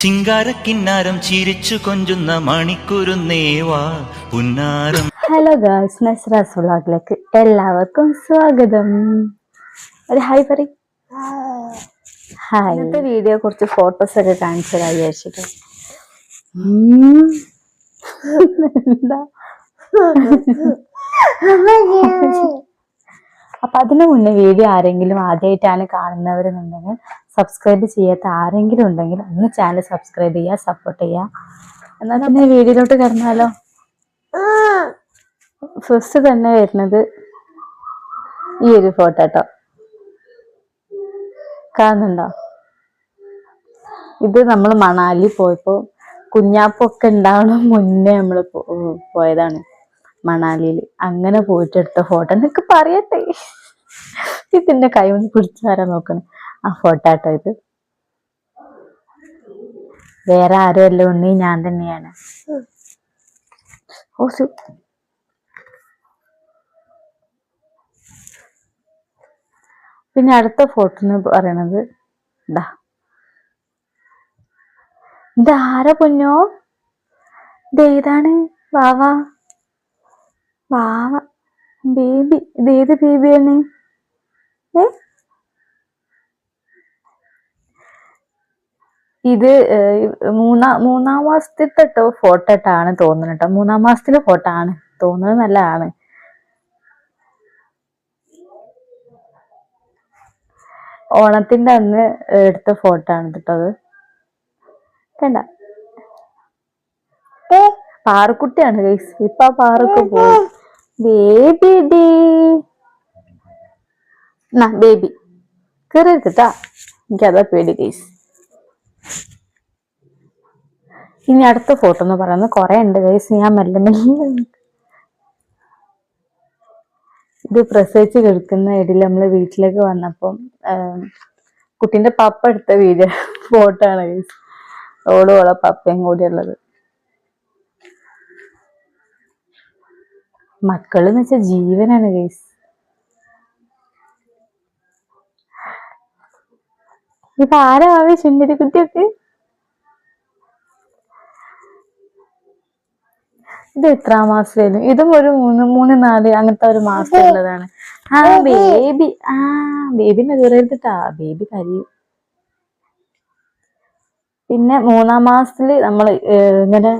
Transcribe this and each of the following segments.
ചിങ്കാരക്കിന്നാരം ചിരിച്ചു കൊഞ്ചുന്ന മണിക്കുരുന്നേവാ പുന്നാരം. Hello girls, നസ്രാസ് വ്ളോഗിലേക്ക് എല്ലാവർക്കും സ്വാഗതം. ഒരു ഹായ് പറ. ഹായ്. ഇന്നത്തെ വീഡിയോ കുറച്ച് ഫോട്ടോസ് ഒക്കെ കാണിച്ചു തരാൻ വിചാരിച്ചിട്ട്. എന്താ അപ്പൊ അതിനു മുന്നേ വീഡിയോ ആരെങ്കിലും ആദ്യമായിട്ടാണ് കാണുന്നവരെന്നുണ്ടെങ്കിൽ, സബ്സ്ക്രൈബ് ചെയ്യാത്ത ആരെങ്കിലും ഉണ്ടെങ്കിൽ ഒന്ന് ചാനൽ സബ്സ്ക്രൈബ് ചെയ്യുക, സപ്പോർട്ട് ചെയ്യുക. എന്നാൽ പിന്നെ വീഡിയോയിലോട്ട് കിടന്നാലോ. ഫസ്റ്റ് തന്നെ വരുന്നത് ഈ ഒരു ഫോട്ടോ കേട്ടോ, കാണുന്നുണ്ടോ? ഇത് നമ്മൾ മണാലി പോയപ്പോ കുഞ്ഞാപ്പൊക്കെ ഉണ്ടാവണം മുന്നേ നമ്മൾ പോയതാണ് മണാലിയിൽ. അങ്ങനെ പോയിട്ട് എടുത്ത ഫോട്ടോ എന്നൊക്കെ പറയട്ടെ. ഇതിന്റെ കൈ ഒന്ന് പിടിച്ചാരാ നോക്കണം. ആ ഫോട്ടോ കേട്ടോ ഇത്. വേറെ ആരും അല്ല ഉണ്ണി, ഞാൻ തന്നെയാണ്. പിന്നെ അടുത്ത ഫോട്ടോ എന്ന് പറയണത് ഇതാരാ പൊന്നോ? ഇതേതാണ്? വാവാ വാവ ബേബി. ഇതേത് ബേബിയാണ്? ഇത് മൂന്നാം മാസത്തെ ഫോട്ടോ ആണ് തോന്നുന്നു കേട്ടോ. 3-ാം മാസത്തിലെ ഫോട്ടോ ആണ് തോന്നുന്നത്. നല്ലതാണ്. ഓണത്തിന്റെ അന്ന് എടുത്ത ഫോട്ടോ ആണ് കേട്ടോ അത്. കണ്ട പാറക്കുട്ടിയാണ് ഗൈസ്. ഇപ്പൊ ആ പാറക്ക് പോയി. ബേബി ഡേ ബേബി കയറിയിരിക്കട്ടാ. എനിക്കതാ പേടി ഗൈസ്. ഇനി അടുത്ത ഫോട്ടോ എന്ന് പറയുന്നത് കുറെ ഉണ്ട് ഗൈസ്. ഞാൻ മെല്ലെ ഇത് പ്രസവിച്ച് കിടക്കുന്ന ഇടയിൽ നമ്മള് വീട്ടിലേക്ക് വന്നപ്പം കുട്ടീന്റെ പപ്പ എടുത്ത വീഡിയോ ഫോട്ടോ ആണ് ഗൈസ്. ഓളോളെ പപ്പയും കൂടി ഉള്ളത്. മക്കളെന്ന് വെച്ചാൽ ജീവനാണ് ഗൈസ്. ഇപ്പൊ ആരാ സുന്ദരി കുട്ടിയൊക്കെ? ഇത് എത്രാം മാസത്തിലും? ഇതും ഒരു 3-4 അങ്ങനത്തെ ഒരു മാസത്തിലുള്ളതാണ്. ബേബി. ബേബിനെ കയറിയെടുത്തിട്ടാ. ബേബി കരിയും. പിന്നെ 3-ാം മാസത്തില് നമ്മൾ ഇങ്ങനെ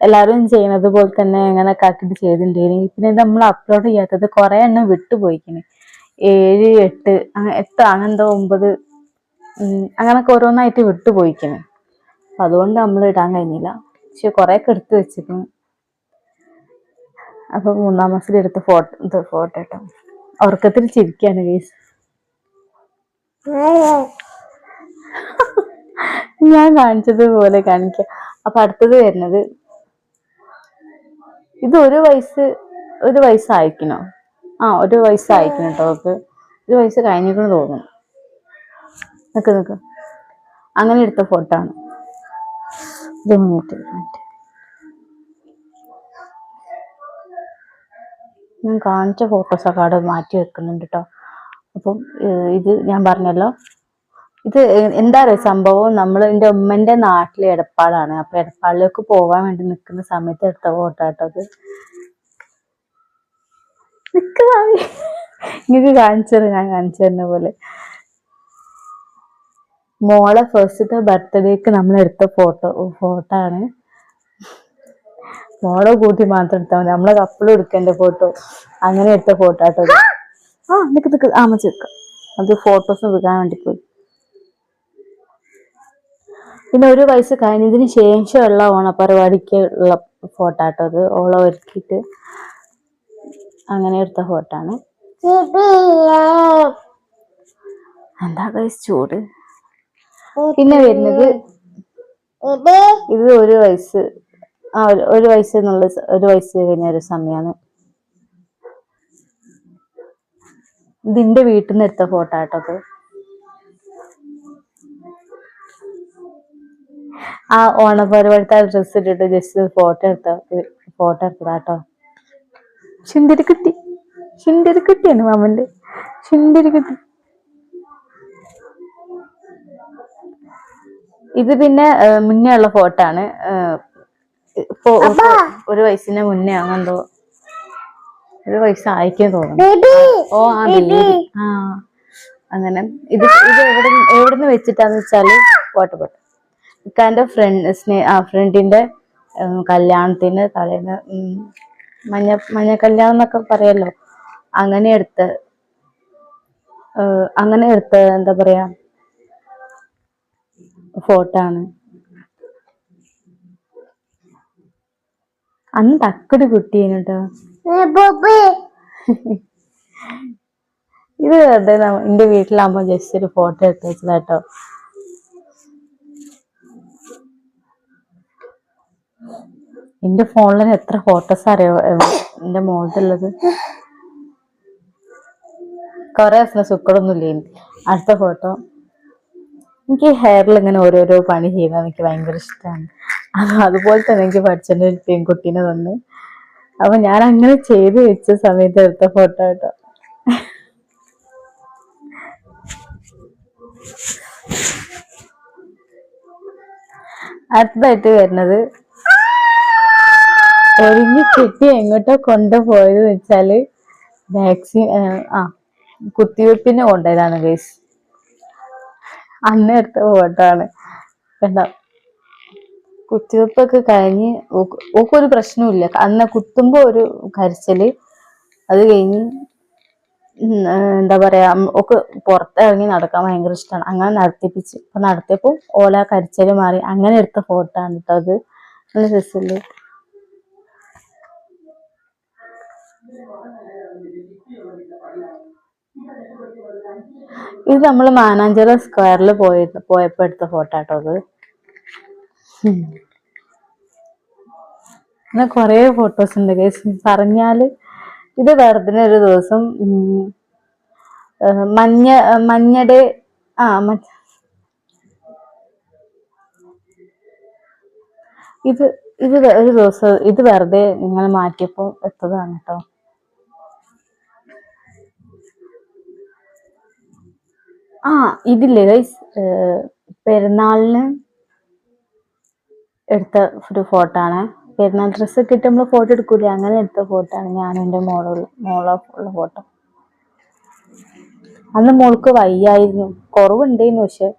എല്ലാവരും ചെയ്യുന്നത് പോലെ തന്നെ ഇങ്ങനെ കാക്കിട്ട് ചെയ്തിട്ടുണ്ടെങ്കിൽ, പിന്നെ നമ്മൾ അപ്ലോഡ് ചെയ്യാത്തത് കുറെ എണ്ണം വിട്ടുപോയിക്കണ്. 7, 8 അങ്ങനെന്തോ 9 അങ്ങനൊക്കെ ഓരോന്നായിട്ട് വിട്ടുപോയിക്കണ്. അപ്പൊ അതുകൊണ്ട് നമ്മൾ ഇടാൻ കഴിഞ്ഞില്ല. പക്ഷെ കൊറേ ഒക്കെ എടുത്ത് വെച്ചിരുന്നു. അപ്പൊ 3-ാം മാസത്തിൽ എടുത്ത ഫോട്ടോ കേട്ടോ. ഉറക്കത്തിൽ ചിരിക്കാണ് ഗൈസ്. ഞാൻ കാണിച്ചതുപോലെ കാണിക്കാം. അപ്പൊ അടുത്തത് വരുന്നത് ഇത് 1 വയസ്സായിക്കണോ? 1 വയസ്സായിക്കണം കേട്ടോ. അവർക്ക് 1 വയസ്സ് കഴിഞ്ഞിരിക്കണ തോന്നുന്നു. നിക്ക് അങ്ങനെ എടുത്ത ഫോട്ടോ ആണ്. ഞാൻ കാണിച്ച ഫോട്ടോസൊക്കെ അവിടെ മാറ്റി വെക്കുന്നുണ്ട് കേട്ടോ. അപ്പം ഇത് ഞാൻ പറഞ്ഞല്ലോ, ഇത് എന്താ പറയുക സംഭവം, നമ്മൾ എൻ്റെ ഉമ്മന്റെ നാട്ടിലെ എടപ്പാളാണ്. അപ്പൊ എടപ്പാളിലേക്ക് പോകാൻ വേണ്ടി നിൽക്കുന്ന സമയത്ത് എടുത്ത ഫോട്ടോ കേട്ടോ അത്. നിങ്ങൾക്ക് കാണിച്ചത് ഞാൻ കാണിച്ചു തരുന്ന പോലെ. മോളെ ഫസ്റ്റത്തെ ബർത്ത്ഡേക്ക് നമ്മൾ എടുത്ത ഫോട്ടോ ആണ്. മോളെ കൂട്ടി മാത്രം എടുത്താൽ മതി. നമ്മളെ കപ്പിളും എടുക്കേണ്ട ഫോട്ടോ. അങ്ങനെ എടുത്ത ഫോട്ടോ കേട്ടോ. നിക്ക് ആമച്ച് വെക്കാം. അത് ഫോട്ടോസ് എടുക്കാൻ വേണ്ടി പോയി. പിന്നെ 1 വയസ്സ് കഴിഞ്ഞതിന് ശേഷമുള്ള ഓണപ്പരിപാടിക്ക് ഉള്ള ഫോട്ടോ കേട്ടോ അത്. ഓളെ ഒരുക്കിയിട്ട് അങ്ങനെ എടുത്ത ഫോട്ടോ ആണ്. എന്താ ഗൈസ് ചൂട്. പിന്നെ വരുന്നത് ഇത് 1 വയസ്സ് 1 വയസ്സ് എന്നുള്ള 1 വയസ്സ് കഴിഞ്ഞ ഒരു സമയമാണ്. ഇതിന്റെ വീട്ടിൽ നിന്ന് എടുത്ത ഫോട്ടോ കേട്ടോ അത്. ഓണപ്പരിപാടിത്തെ ഡ്രസ്സ് ഇട്ടിട്ട് ജസ്റ്റ് ഫോട്ടോ എടുത്തതാട്ടോ. ശുന്ദരിക്കുട്ടിയാണ് മാമന്റെ ശുന്ദരിക്കുട്ടി. ഇത് പിന്നെ മുന്നേ ഉള്ള ഫോട്ടോ ആണ്. ഇപ്പൊ ഒരു വയസ്സിന് മുന്നേ അങ്ങെന്തോ ഒരു വയസ്സായിക്കേ തോന്നുന്നു. ഓ ആ ബേബി. ആ അങ്ങനെ ഇത് എവിടുന്ന് വെച്ചിട്ടാന്ന് വെച്ചാല് പോട്ടെ ഇക്കാന്റെ ഫ്രണ്ടിന്റെ കല്യാണത്തിന് തലേന്ന് മഞ്ഞ കല്യാണം എന്നൊക്കെ പറയല്ലോ, അങ്ങനെ എടുത്ത എന്താ പറയാ ഫോട്ടോ ആണ്. അന്ന് തക്കട് കുട്ടിയേനു കേട്ടോ. ഇത് എന്റെ വീട്ടിലാകുമ്പോ ജസ്റ്റ് ഒരു ഫോട്ടോ എടുത്ത് വെച്ചതാട്ടോ. എന്റെ ഫോണിൽ എത്ര ഫോട്ടോസ് അറിയോ എന്റെ മോളുള്ളത്. കൊറേ ദിവസം സുക്കടൊന്നും ഇല്ലേനി. അടുത്ത ഫോട്ടോ, എനിക്ക് ഹെയറിൽ ഇങ്ങനെ ഓരോരോ പണി ചെയ്യുന്നത് എനിക്ക് ഭയങ്കര ഇഷ്ടമാണ്. അതുപോലെ തന്നെ എനിക്ക് പഠിച്ചെന്റെ ഒരു പെൺകുട്ടീനെ തന്ന്. അപ്പൊ ഞാൻ അങ്ങനെ ചെയ്ത് വെച്ച സമയത്ത് എടുത്ത ഫോട്ടോ കേട്ടോ. അടുത്തതായിട്ട് വരുന്നത് ഒരുങ്ങി കെട്ടി എങ്ങോട്ടോ കൊണ്ടുപോയത് വെച്ചാല് വാക്സിൻ കുത്തിവെപ്പിന് കൊണ്ടുപോയതാണ് ഗൈസ്. അന്ന് എടുത്ത ഫോട്ടോ ആണ് കണ്ടോ. കുത്തിവെപ്പൊക്കെ കഴിഞ്ഞ് ഓക്കൊരു പ്രശ്നമില്ല. അന്ന് കുത്തുമ്പോ ഒരു കരച്ചില്, അത് കഴിഞ്ഞ് എന്താ പറയാ ഒക്കെ പുറത്തിറങ്ങി നടക്കാൻ ഭയങ്കര ഇഷ്ടമാണ്. അങ്ങനെ നടത്തിപ്പിച്ച് അപ്പൊ നടത്തിയപ്പോ ഓല കരച്ചില് മാറി. അങ്ങനെ എടുത്ത ഫോട്ടോ ആണ് കേട്ടോ അത്. നല്ല രസമില്ലേ. ഇത് നമ്മള് മാനാഞ്ചിറ സ്ക്വയറിൽ പോയപ്പോ എടുത്ത ഫോട്ടോ കേട്ടോ അത്. അങ്ങനെ കൊറേ ഫോട്ടോസ് ഉണ്ട് ഗൈസ് പറഞ്ഞാല്. ഇത് വെറുതെ ഒരു ദിവസം മഞ്ഞയുടെ ഇത് ഒരു ദിവസം ഇത് വെറുതെ നിങ്ങൾ മാറ്റിയപ്പോ എത്തതാണ് കേട്ടോ. ഇതില്ലേ ഗൈസ് പെരുന്നാളിന് എടുത്ത ഒരു ഫോട്ടോ ആണ്. പെരുന്നാൾ ഡ്രസ്സൊക്കെ ഇട്ട് നമ്മള് ഫോട്ടോ എടുക്കൂലേ, അങ്ങനെ എടുത്ത ഫോട്ടോ ആണ്. ഞാനും എൻ്റെ മോളുള്ള ഫോട്ടോ. അന്ന് മോൾക്ക് വയ്യായിരുന്നു, കുറവുണ്ടായിരുന്നു. പക്ഷെ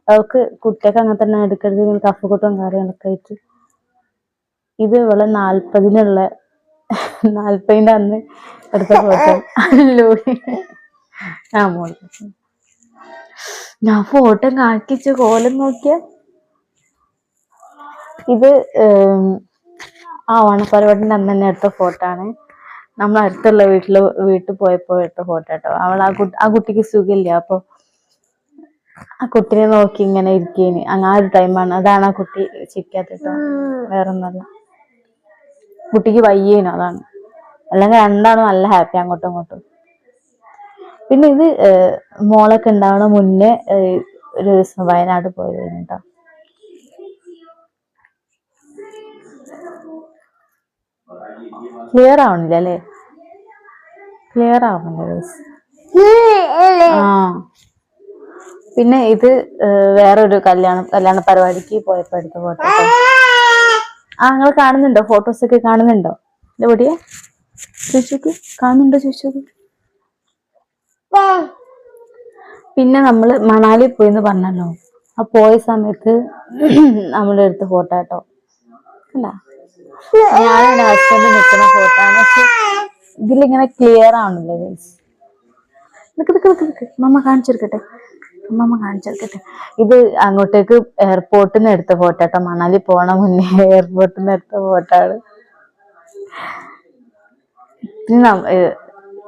അവൾക്ക് കുട്ടിയൊക്കെ അങ്ങനെ തന്നെ എടുക്കരുത്, കഫക്കെട്ടും കാര്യങ്ങളൊക്കെ ആയിട്ട്. ഇത് ഇവളെ 40-ന്റെ അന്ന് എടുത്ത ഫോട്ടോ. മോള് ഞാൻ ഫോട്ടോ കാണിച്ച കോലം നോക്കിയ. ഇത് ഓണപ്പരിപാടിന്റെ അന്ന് തന്നെ എടുത്ത ഫോട്ടോ ആണ്. നമ്മൾ അടുത്തുള്ള വീട്ടിൽ പോയപ്പോ എടുത്ത ഫോട്ടോ കേട്ടോ. ആ കുട്ടിക്ക് സുഖമില്ല, അപ്പൊ ആ കുട്ടിനെ നോക്കി ഇങ്ങനെ ഇരിക്കേന്. ആ ഒരു ടൈമാണ്. അതാണ് ആ കുട്ടി ചിരിക്കാത്തിട്ടോ, വേറൊന്നല്ല. കുട്ടിക്ക് വയ്യേനു, അതാണ്. അല്ലെങ്കിൽ രണ്ടാളും നല്ല ഹാപ്പി അങ്ങോട്ടും ഇങ്ങോട്ടും. പിന്നെ ഇത് മോളൊക്കെ ഉണ്ടാവണ മുന്നേ ഒരു ദിവസം വയനാട് പോയതായിരുന്നു കേട്ടോ. ക്ലിയർ ആവണില്ല അല്ലേ? ക്ലിയർ ആവുന്നില്ല. പിന്നെ ഇത് വേറൊരു കല്യാണ പരിപാടിക്ക് പോയപ്പോ എടുത്ത ഫോട്ടോ. നിങ്ങൾ കാണുന്നുണ്ടോ? ഫോട്ടോസ് ഒക്കെ കാണുന്നുണ്ടോ? എവിടെയാ ചോദിച്ചോക്ക്, കാണുന്നുണ്ടോ ചോദിച്ചോക്ക്. പിന്നെ നമ്മള് മണാലി പോയിന്ന് പറഞ്ഞല്ലോ, ആ പോയ സമയത്ത് നമ്മൾ എടുത്ത ഫോട്ടോ കേട്ടോ. അല്ല, ഞാനും ഹസ്ബൻഡ് നിൽക്കുന്ന ഫോട്ടോ ആണ്. പക്ഷെ ഇതിലിങ്ങനെ ക്ലിയർ ആവണില്ലേ? മമ്മ കാണിച്ചെടുക്കട്ടെ. ഇത് അങ്ങോട്ടേക്ക് എയർപോർട്ടിൽ നിന്ന് എടുത്ത ഫോട്ടോ കേട്ടോ. മണാലി പോണ മുന്നേ എയർപോർട്ടിൽ നിന്ന് എടുത്ത ഫോട്ടോ ആണ്.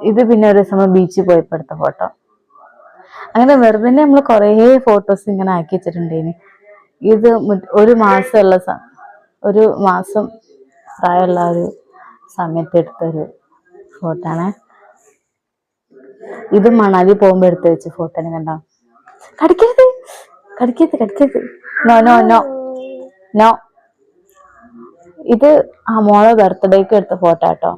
ഇത് പിന്നെ ഒരു ദിവസം ബീച്ചിൽ പോയപ്പോ എടുത്ത ഫോട്ടോ. അങ്ങനെ വെറുതെ നമ്മൾ കൊറേ ഫോട്ടോസ് ഇങ്ങനെ ആക്കി വെച്ചിട്ടുണ്ടേന്. ഇത് ഒരു മാസം പ്രായമുള്ള ഒരു സമയത്ത് എടുത്തൊരു ഫോട്ടോ ആണ്. ഇത് മണാലി പോകുമ്പോ എടുത്ത് വെച്ച ഫോട്ടോ ആണ്. കണ്ടോ? കടിക്കരുത്. നോ. ഇത് മോളെ ബർത്ത്ഡേക്ക് എടുത്ത ഫോട്ടോ കേട്ടോ.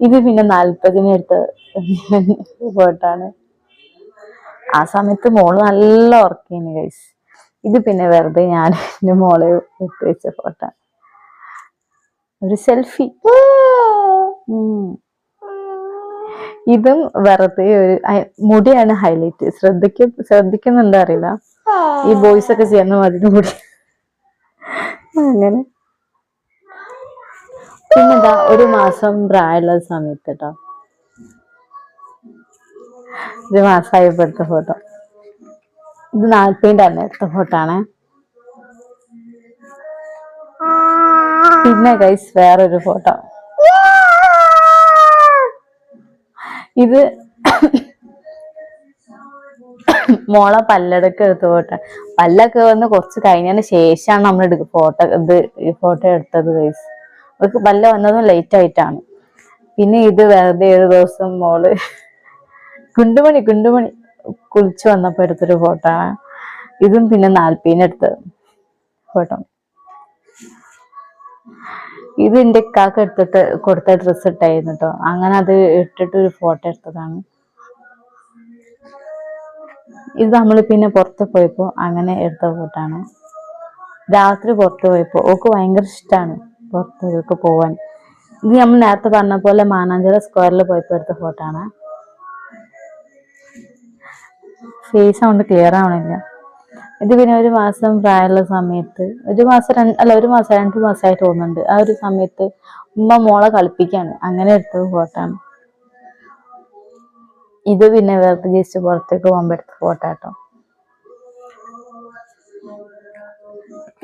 ഇത് പിന്നെ 40-ന് എടുത്ത ഫോട്ടോ ആണ്. ആ സമയത്ത് മോള് നല്ല ഉറക്കേന് ഗൈസ്. ഇത് പിന്നെ വെറുതെ ഞാൻ എന്റെ മോളെ ഇട്ട് വെച്ച ഫോട്ടോ, ഒരു സെൽഫി. ഇതും വെറുതെ ഒരു മുടിയാണ് ഹൈലൈറ്റ്. ശ്രദ്ധിക്കുന്നുണ്ടോ അറിയില്ല, ഈ ബോയ്സ് ഒക്കെ ചെയ്യുന്ന മതി മുടി. അങ്ങനെ പിന്നെന്താ, ഒരു മാസം പ്രായമുള്ള സമയത്ത് കേട്ടോ, ഒരു മാസമായപ്പോ എടുത്ത ഫോട്ടോ. ഇത് 40 അന്ന് എടുത്ത ഫോട്ടോ ആണ്. പിന്നെ ഗൈസ് വേറൊരു ഫോട്ടോ, ഇത് മോളെ പല്ലടക്ക് എടുത്ത ഫോട്ടോ. പല്ലൊക്കെ വന്ന് കുറച്ച് കഴിഞ്ഞതിന് ശേഷമാണ് നമ്മൾ ഈ ഫോട്ടോ എടുത്തത് ഗൈസ്. അവർക്ക് പല്ല വന്നതും ലേറ്റ് ആയിട്ടാണ്. പിന്നെ ഇത് വെറുതെ ഒരു ദിവസം മോള് കുണ്ടുമണി കുളിച്ചു വന്നപ്പോ എടുത്തൊരു ഫോട്ടോ ആണ്. ഇതും പിന്നെ 40 എടുത്തത് ഫോട്ടോ. ഇത് എന്റെ ഇക്കാക്ക് എടുത്തിട്ട് കൊടുത്ത ഡ്രസ്സ് ഇട്ടായിരുന്നു കേട്ടോ. അങ്ങനെ അത് ഇട്ടിട്ട് ഒരു ഫോട്ടോ എടുത്തതാണ്. ഇത് നമ്മൾ പിന്നെ പുറത്ത് പോയപ്പോ അങ്ങനെ എടുത്ത ഫോട്ടോ ആണ്. രാത്രി പുറത്ത് പോയപ്പോ ഓക്ക് ഭയങ്കര ഇഷ്ടമാണ് പുറത്തേക്ക് പോവാൻ. ഇത് നമ്മൾ നേരത്തെ പറഞ്ഞ പോലെ മാനാഞ്ചിറ സ്ക്വയറിൽ പോയപ്പോ എടുത്ത ഫോട്ടോ ആണ്. ഫേസ് കൊണ്ട് ക്ലിയർ ആവണില്ല. ഇത് പിന്നെ ഒരു മാസം പ്രായമുള്ള സമയത്ത്, ഒരു മാസം 2 മാസമായി തോന്നുന്നുണ്ട്. ആ ഒരു സമയത്ത് ഉമ്മ മോളെ കളിപ്പിക്കാണ്, അങ്ങനെ എടുത്ത ഫോട്ടോ ആണ്. ഇത് പിന്നെ വെറുതെ ജസ്റ്റ് പുറത്തേക്ക് പോകുമ്പോ എടുത്ത ഫോട്ടോ കേട്ടോ.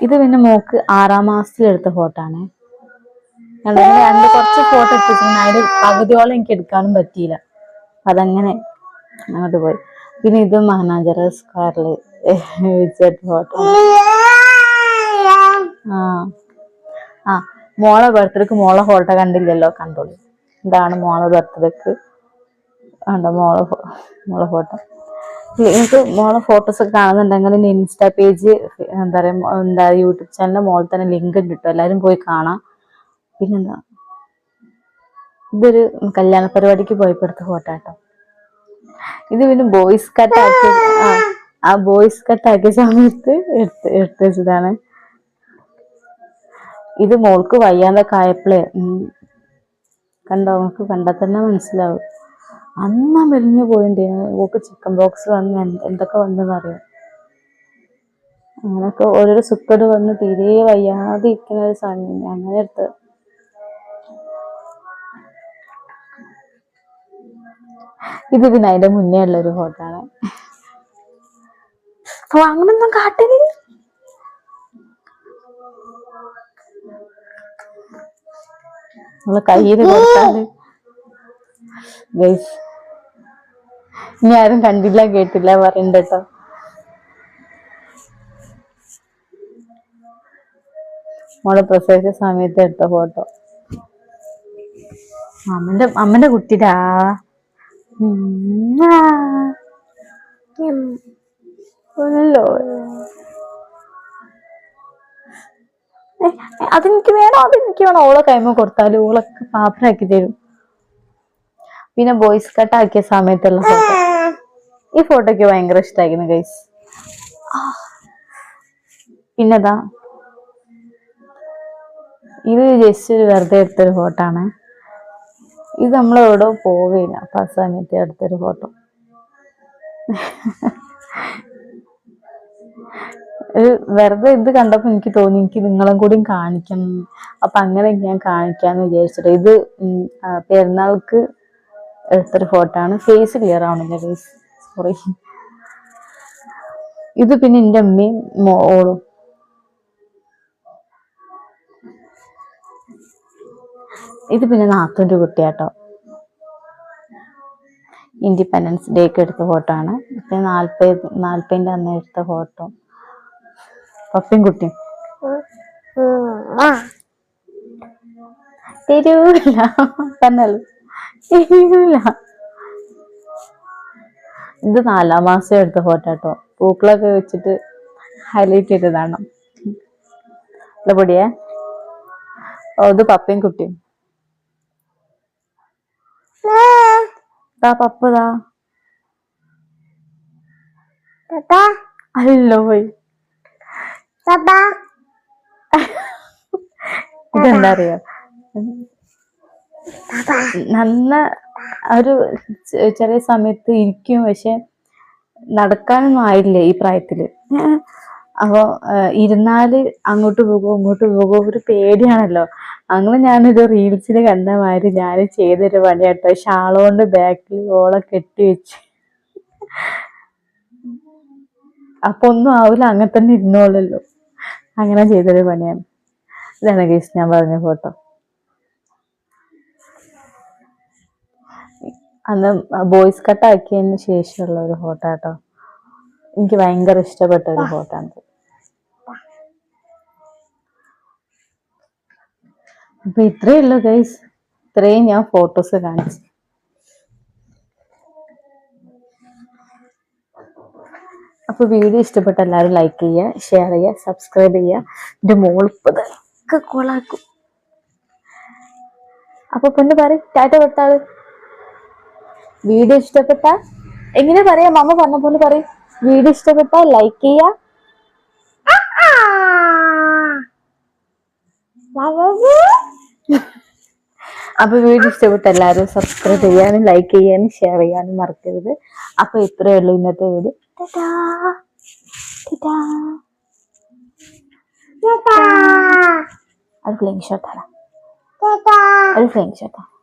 ഇത് പിന്നെ മോക്ക് 6ാം മാസത്തിൽ എടുത്ത ഫോട്ടോ ആണ്. കുറച്ച് ഫോട്ടോ എടുത്തിട്ടുണ്ട്, അതിന്റെ പകുതിയോളം എനിക്ക് എടുക്കാനും പറ്റിയില്ല, അതങ്ങനെ അങ്ങോട്ട് പോയി. പിന്നെ ഇത് മാനാഞ്ചിറ സ്ക്വയറിൽ വെച്ചെടുത്ത ഫോട്ടോ. മോളെ ബർത്ത്ഡേക്ക് മോളെ ഫോട്ടോ കണ്ടില്ലല്ലോ, കണ്ടോളൂ. ഇതാണ് മോളെ ബർത്ത്ഡേക്ക് കണ്ടോ മോളെ ഫോട്ടോ. നിങ്ങൾക്ക് മോളെ ഫോട്ടോസ് ഒക്കെ കാണുന്നുണ്ടെങ്കിൽ ഇൻസ്റ്റാ പേജ് യൂട്യൂബ് ചാനലിന്റെ മോളിൽ തന്നെ ലിങ്ക് ഉണ്ട് കേട്ടോ, എല്ലാരും പോയി കാണാം. പിന്നെന്താ, ഇതൊരു കല്യാണ പരിപാടിക്ക് പോയപ്പോ എടുത്ത ഫോട്ടോ കേട്ടോ. ഇത് പിന്നെ ബോയ്സ് കട്ട് ആക്കിയ സമയത്ത് എടുത്ത് വെച്ചതാണ്. ഇത് മോൾക്ക് വയ്യാതൊക്കെ ആയപ്പോഴേ കണ്ടോ, നമുക്ക് കണ്ടാൽ തന്നെ മനസ്സിലാവും. അന്നാ മെലിഞ്ഞു പോയിണ്ടേന്. ഓക്ക് ചിക്കൻ ബോക്സ് വന്ന് എന്തൊക്കെ വന്നെന്നറിയാം. അങ്ങനൊക്കെ ഓരോരോ സുക്കട് വന്ന് തീരെ വയ്യാതെ ഇരിക്കുന്ന ഒരു സമയം അങ്ങനെ എടുത്ത്. ഇത് പിന്നെ അതിന്റെ മുന്നേ ഉള്ളൊരു ഫോട്ടോ ആണ്. അങ്ങനൊന്നും കാട്ടില്ല. നമ്മള് കയ്യില് കൊടുത്താല് ഗൈസ്, ഇനി ആരും കണ്ടില്ല കേട്ടില്ല പറയണ്ട കേട്ടോ. മോളെ പ്രസവിച്ച സമയത്ത് എടുത്ത ഫോട്ടോ. അമ്മന്റെ കുട്ടിടാ. അതെനിക്ക് വേണം. ഓളെ കൈമ കൊടുത്താലും ഓളൊക്കെ പാപ്പറാക്കി തരും. പിന്നെ ബോയ്സ് കട്ട് ആക്കിയ സമയത്തുള്ള ഫോട്ടോ, ഈ ഫോട്ടോക്ക് ഭയങ്കര ഇഷ്ടമായിരുന്നു ഗൈസ്. പിന്നെതാ, ഇത് ജസ്റ്റ് ഒരു വെറുതെ എടുത്തൊരു ഫോട്ടോ ആണ്. ഇത് നമ്മളെവിടെ പോവില്ല അപ്പൊ ആ സമയത്ത് എടുത്തൊരു ഫോട്ടോ. വെറുതെ ഇത് കണ്ടപ്പോ എനിക്ക് തോന്നി എനിക്ക് നിങ്ങളും കൂടി കാണിക്കണം. അപ്പൊ അങ്ങനെ ഞാൻ കാണിക്കാന്ന് വിചാരിച്ചിട്ട്. ഇത് പെരുന്നാൾക്ക് എടുത്തൊരു ഫോട്ടോ ആണ്. ഫേസ് ക്ലിയർ ആവണില്ല ഗൈസ്, സോറി. ഇത് പിന്നെ എൻ്റെ അമ്മയും മോളും. ഇത് പിന്നെ നാത്തൂൻ്റെ കുട്ടിയാട്ടോ. ഇൻഡിപെൻഡൻസ് ഡേക്ക് എടുത്ത ഫോട്ടോ ആണ്. പിന്നെ 40 അന്ന് എടുത്ത ഫോട്ടോ. പപ്പയും കുട്ടിയും തരൂല തന്നല്ലോ, തരൂല. ഇത് 4ാം മാസം എടുത്ത ഫോട്ടോ കേട്ടോ. പൂക്കളൊക്കെ വെച്ചിട്ട് ഹൈലൈറ്റ് ചെയ്തതാണ്. പൊടിയേ. ഇത് പപ്പയും കുട്ടിയും. പപ്പതാ അല്ലോ പോയി ഇതെന്താ അറിയോ നന്ന ഒരു ചെറിയ സമയത്ത് ഇരിക്കും പക്ഷെ നടക്കാനൊന്നും ആയില്ലേ ഈ പ്രായത്തില്. അപ്പൊ ഇരുന്നാല് അങ്ങോട്ട് പോകുമോ ഇങ്ങോട്ട് പോകുമോ ഒരു പേടിയാണല്ലോ. അങ്ങനെ ഞാനൊരു റീൽസിൽ കണ്ട മാതിരി ഞാൻ ചെയ്തൊരു പണിയാട്ടോ. ഷാളോണ്ട് ബാക്കിൽ ഓളെ കെട്ടി വെച്ച് അപ്പൊ ഒന്നും ആവില്ല, അങ്ങനെ തന്നെ ഇരുന്നോളല്ലോ. അങ്ങനെ ചെയ്തൊരു പണിയാണ്. ഇതാണ് ഗൈസ് ഞാൻ പറഞ്ഞ ഫോട്ടോ. അന്ന് ബോയ്സ് കട്ട് ആക്കിയതിന് ശേഷമുള്ള ഒരു ഫോട്ടോ കേട്ടോ. എനിക്ക് ഭയങ്കര ഇഷ്ടപ്പെട്ട ഒരു ഫോട്ടോ ആണ്. അപ്പൊ ഇത്രയേ ഉള്ളൂ ഗൈസ്. ഇത്രയും ഞാൻ ഫോട്ടോസ് കാണിച്ചു. അപ്പൊ വീഡിയോ ഇഷ്ടപ്പെട്ട എല്ലാവരും ലൈക്ക് ചെയ്യുക, ഷെയർ ചെയ്യുക, സബ്സ്ക്രൈബ് ചെയ്യുക. എന്റെ മോളിപ്പതൊക്കെ കോളാക്കും. അപ്പൊ പിന്നെ പറയും ടാറ്റ കൊടുത്താള്. വീഡിയോ ഇഷ്ടപ്പെട്ട എങ്ങനെ പറയാ, മമ്മ പറഞ്ഞ പോലെ പറയും. വീഡിയോ ഇഷ്ടപ്പെട്ട ലൈക്ക് ചെയ്യുക, അപ്പൊ വീഡിയോ ഇഷ്ടപ്പെട്ട എല്ലാവരും സബ്സ്ക്രൈബ് ചെയ്യാനും ലൈക്ക് ചെയ്യാനും ഷെയർ ചെയ്യാനും മറക്കരുത്. അപ്പൊ ഇത്രയേ ഉള്ളൂ ഇന്നത്തെ വീഡിയോ. അത് ഫ്ലെയിങ് ഷോട്ടാണ്.